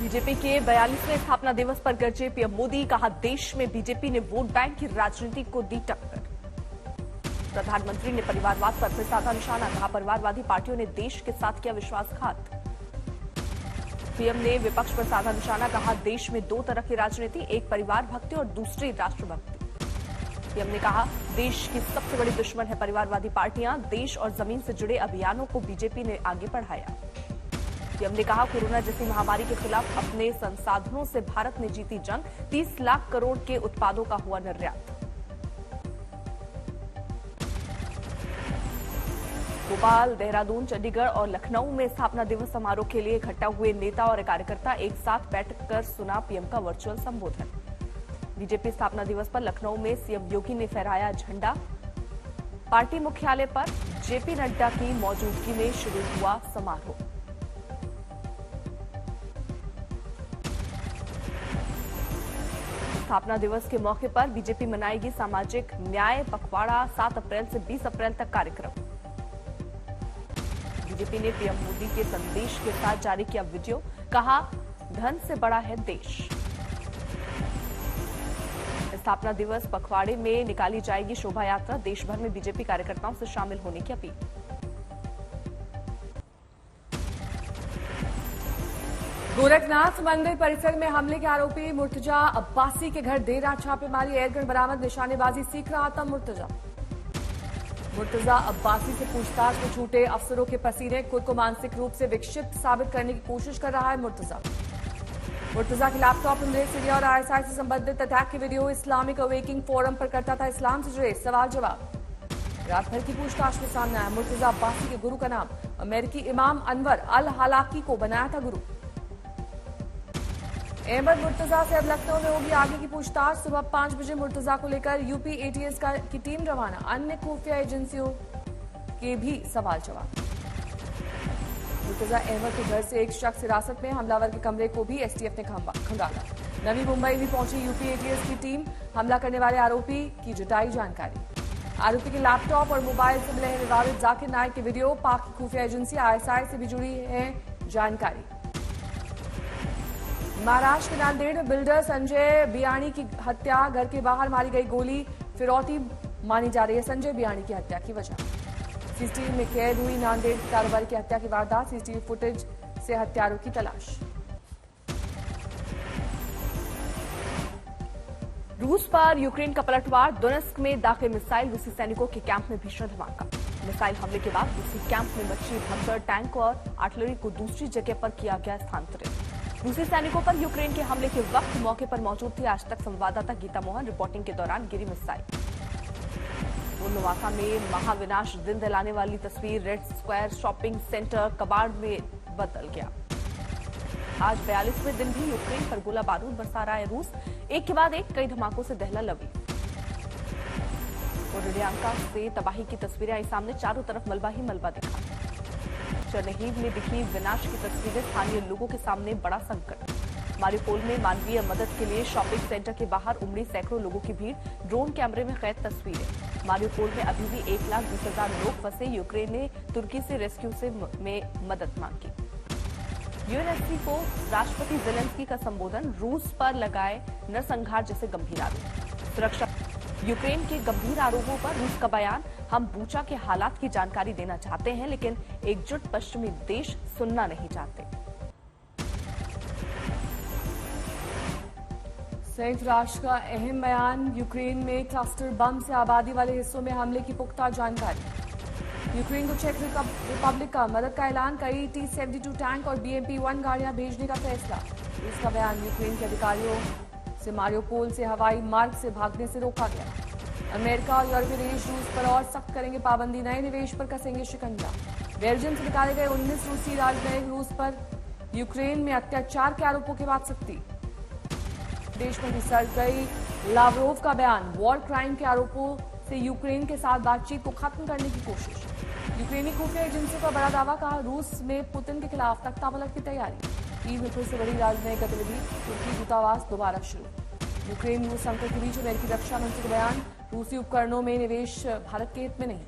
BJP के 42वें स्थापना दिवस पर गरजे पीएम मोदी, कहा देश में बीजेपी ने वोट बैंक की राजनीति को दी टक्कर। प्रधानमंत्री ने परिवारवाद पर फिर साधा निशाना, कहा परिवारवादी पार्टियों ने देश के साथ किया विश्वासघात। पीएम ने विपक्ष पर साधा निशाना, कहा देश में दो तरह की राजनीति, एक परिवार भक्ति और दूसरी राष्ट्रभक्ति। पीएम ने कहा देश की सबसे बड़ी दुश्मन है परिवारवादी पार्टियां, देश और जमीन से जुड़े अभियानों को बीजेपी ने आगे बढ़ाया। पीएम ने कहा कोरोना जैसी महामारी के खिलाफ अपने संसाधनों से भारत ने जीती जंग, 30 लाख करोड़ के उत्पादों का हुआ निर्यात। भोपाल, देहरादून, चंडीगढ़ और लखनऊ में स्थापना दिवस समारोह के लिए इकट्ठा हुए नेता और कार्यकर्ता एक साथ बैठकर सुना पीएम का वर्चुअल संबोधन। बीजेपी स्थापना दिवस पर लखनऊ में सीएम योगी ने फहराया झंडा। पार्टी मुख्यालय पर जेपी नड्डा की मौजूदगी में शुरू हुआ समारोह। स्थापना दिवस के मौके पर बीजेपी मनाएगी सामाजिक न्याय पखवाड़ा, 7 अप्रैल से 20 अप्रैल तक कार्यक्रम। बीजेपी ने पीएम मोदी के संदेश के साथ जारी किया वीडियो, कहा धन से बड़ा है देश। स्थापना दिवस पखवाड़े में निकाली जाएगी शोभा यात्रा, देश भर में बीजेपी कार्यकर्ताओं से शामिल होने की अपील। गोरखनाथ मंदिर परिसर में हमले के आरोपी मुर्तजा अब्बासी के घर देर रात छापेमारी, एयरगन बरामद, निशानेबाजी सीख रहा था मुर्तजा अब्बासी से पूछताछ में छूटे अफसरों के पसीने, खुद को मानसिक रूप से विक्षिप्त साबित करने की कोशिश कर रहा है मुर्तजा के लैपटॉप में सीरिया और आईएसआई से संबंधित अटैक की वीडियो इस्लामिक अवेकिंग फोरम पर करता था इस्लाम से जुड़े सवाल जवाब। रात भर की पूछताछ में सामने आया मुर्तजा अब्बासी के गुरु का नाम अमेरिकी इमाम अनवर अल हालाकी को बनाया था गुरु। अहमद मुर्तजा से अब लखनऊ में होगी आगे की पूछताछ। सुबह 5 बजे मुर्तजा को लेकर यूपी एटीएस की टीम रवाना, अन्य खुफिया एजेंसियों के भी सवाल जवाब। मुर्तजा अहमद के घर से एक शख्स हिरासत में, हमलावर के कमरे को भी एसटीएफ ने खंगाला। नवी मुंबई भी पहुंची यूपी एटीएस की टीम, हमला करने वाले आरोपी की जुटाई जानकारी। आरोपी के लैपटॉप और मोबाइल से मिले हैं विवादित जाकिर नायक के वीडियो, पाक की खुफिया एजेंसी आईएसआई से भी जुड़ी है जानकारी। महाराष्ट्र के नांदेड़ में बिल्डर संजय बियाणी की हत्या, घर के बाहर मारी गई गोली, फिरौती मानी जा रही है संजय बियाणी की हत्या की वजह। सीसीटीवी में कैद हुई नांदेड़ की कारोबारी की हत्या की वारदात, सीसीटीवी फुटेज से हत्यारों की तलाश। रूस पर यूक्रेन का पलटवार, दोनेत्स्क में दाखिल मिसाइल, रूसी सैनिकों के कैंप में भीषण धमाका। मिसाइल हमले के बाद रूसी कैंप में मची भगदड़, टैंक और आर्टिलरी को दूसरी जगह पर किया गया स्थानांतरित। रूसी सैनिकों पर यूक्रेन के हमले के वक्त मौके पर मौजूद थे आज तक संवाददाता गीता मोहन, रिपोर्टिंग के दौरान गिरी मिसाइल। पुलवामा में महाविनाश दिन दिलाने वाली तस्वीर, रेड स्क्वायर शॉपिंग सेंटर कबाड़ में बदल गया। आज 42वें दिन भी यूक्रेन पर गोला बारूद बरसा रहा है रूस, एक के बाद एक कई धमाकों से दहला लवी। बोरोडियांका से तबाही की तस्वीरें आई सामने, चारों तरफ मलबा ही मलबा दिखा। चरनीहिव में दिखी विनाश की तस्वीरें, स्थानीय लोगों के सामने बड़ा संकट। मारिउपोल में मानवीय मदद के लिए शॉपिंग सेंटर के बाहर उमड़ी सैकड़ों लोगों की भीड़, ड्रोन कैमरे में कैद तस्वीरें। मारिउपोल में अभी भी 1,20,000 लोग फंसे, यूक्रेन ने तुर्की से रेस्क्यू में मदद मांगी। यूएनएससी को राष्ट्रपति जेलेंस्की का संबोधन, रूस पर लगाए नरसंहार जैसे गंभीर आरोप। सुरक्षा यूक्रेन के गंभीर आरोपों पर रूस का बयान, हम बूचा के हालात की जानकारी देना चाहते हैं लेकिन एकजुट पश्चिमी देश सुनना नहीं चाहते। संयुक्त राष्ट्र का अहम बयान, यूक्रेन में क्लस्टर बम से आबादी वाले हिस्सों में हमले की पुख्ता जानकारी। यूक्रेन को चेक रिपब्लिक का मदद का ऐलान, कई T-72 टैंक और BMP-1 गाड़ियां भेजने का फैसला। इसका बयान, यूक्रेन के अधिकारियों से मारिउपोल से हवाई मार्ग से भागने से रोका गया। अमेरिका और यूरोपीय देश रूस पर और सख्त करेंगे पाबंदी, नए निवेश पर कसेंगे शिकंजा। बेल्जियम से निकाले गए 19 रूसी राजनयिक, रूस पर यूक्रेन में अत्याचार के आरोपों के बाद सख्ती। देश में सड़ गई लावरोव का बयान, वॉर क्राइम के आरोपों से यूक्रेन के साथ बातचीत को खत्म करने की कोशिश। यूक्रेनी खुफिया एजेंसियों का बड़ा दावा, कहा रूस में पुतिन के खिलाफ तख्तापलट की तैयारी। कीव में फिर से बड़ी राजनयिक गतिविधि, तुर्की दूतावास दोबारा शुरू। यूक्रेन रूस संकट के बीच अमेरिकी रक्षा मंत्री का बयान, रूसी उपकरणों में निवेश भारत के हित में नहीं।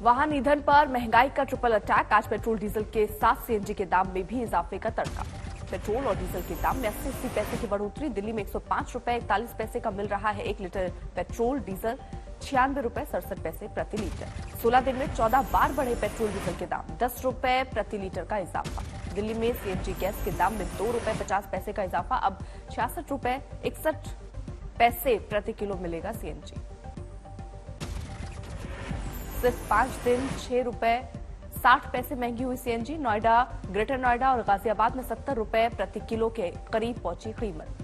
वाहन ईंधन पर महंगाई का ट्रिपल अटैक। आज पेट्रोल डीजल के साथ सीएनजी के दाम में भी इजाफे का तड़का। पेट्रोल और डीजल के दाम में 80 पैसे की बढ़ोतरी। दिल्ली में 105 रुपए 41 पैसे का मिल रहा है 1 लीटर पेट्रोल। डीजल 96 रुपए 67 पैसे प्रति लीटर। 16 दिन में 14 बार बढ़े पेट्रोल डीजल के दाम। 10 रुपए प्रति लीटर का इजाफा। दिल्ली में सीएनजी गैस के दाम में 2 रुपए 50 पैसे का इजाफा। अब 66 रुपए 61 पैसे प्रति किलो मिलेगा सीएनजी। सिर्फ 5 दिन 6 रुपए 60 पैसे महंगी हुई सीएनजी। नोएडा, ग्रेटर नोएडा और गाजियाबाद में 70 रुपए प्रति किलो के करीब पहुंची कीमत।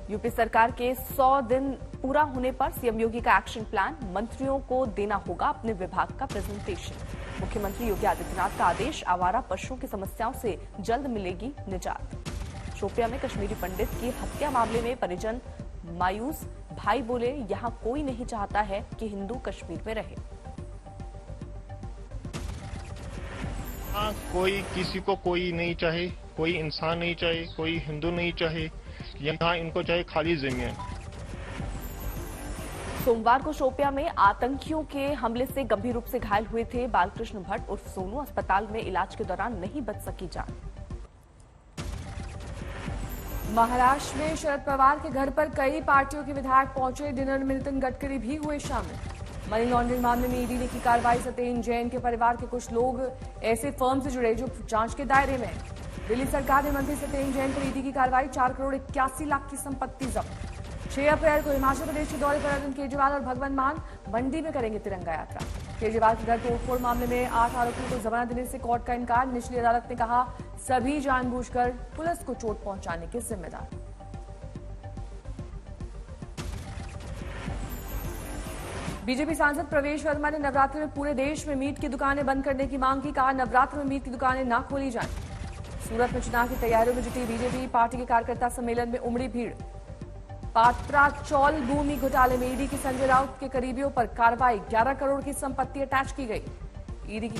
यूपी सरकार के 100 दिन पूरा होने पर सीएम योगी का एक्शन प्लान। मंत्रियों को देना होगा अपने विभाग का प्रेजेंटेशन। मुख्यमंत्री योगी आदित्यनाथ का आदेश। आवारा पशुओं की समस्याओं से जल्द मिलेगी निजात। शोपियां में कश्मीरी पंडित की हत्या मामले में परिजन मायूस। भाई बोले, यहां कोई नहीं चाहता है कि हिंदू कश्मीर में रहे। कोई किसी को कोई नहीं चाहे, कोई इंसान नहीं चाहे, कोई हिंदू नहीं चाहे। यहाँ इनको चाहे खाली जमीन। सोमवार को शोपियां में आतंकियों के हमले से गंभीर रूप से घायल हुए थे बालकृष्ण भट्ट उर्फ सोनू। अस्पताल में इलाज के दौरान नहीं बच सकी जान। महाराष्ट्र में शरद पवार के घर पर कई पार्टियों के विधायक पहुंचे। डिनर में नितिन गडकरी भी हुए शामिल। मनी लॉन्ड्रिंग मामले में ईडी ने की कार्रवाई। सत्येंद्र जैन के परिवार के कुछ लोग ऐसे फर्म से जुड़े जो जांच के दायरे में हैं। दिल्ली सरकार ने मंत्री सत्येंद्र जैन पर ईडी की कार्रवाई। 4 करोड़ 81 लाख की संपत्ति जब्त। 6 अप्रैल को हिमाचल प्रदेश के दौरे पर अरविंद केजरीवाल और भगवंत मान मंडी में करेंगे तिरंगा यात्रा। केजरीवाल के घर तोड़फोड़ मामले में 8 आरोपियों को जमानत देने से कोर्ट का इनकार। निचली अदालत ने कहा सभी जानबूझकर पुलिस को चोट पहुंचाने के जिम्मेदार। बीजेपी सांसद प्रवेश वर्मा ने नवरात्र में पूरे देश में मीट की दुकानें बंद करने की मांग की। कहा नवरात्र में मीट की दुकानें न खोली जाएं। सूरत में चुनाव की तैयारियों में जुटी बीजेपी। पार्टी के कार्यकर्ता सम्मेलन में उमड़ी भीड़। पात्रा चौल भूमि घोटाले में ईडी की संजय राउत के करीबियों पर कार्रवाई। 11 करोड़ की संपत्ति अटैच की गई। ईडी की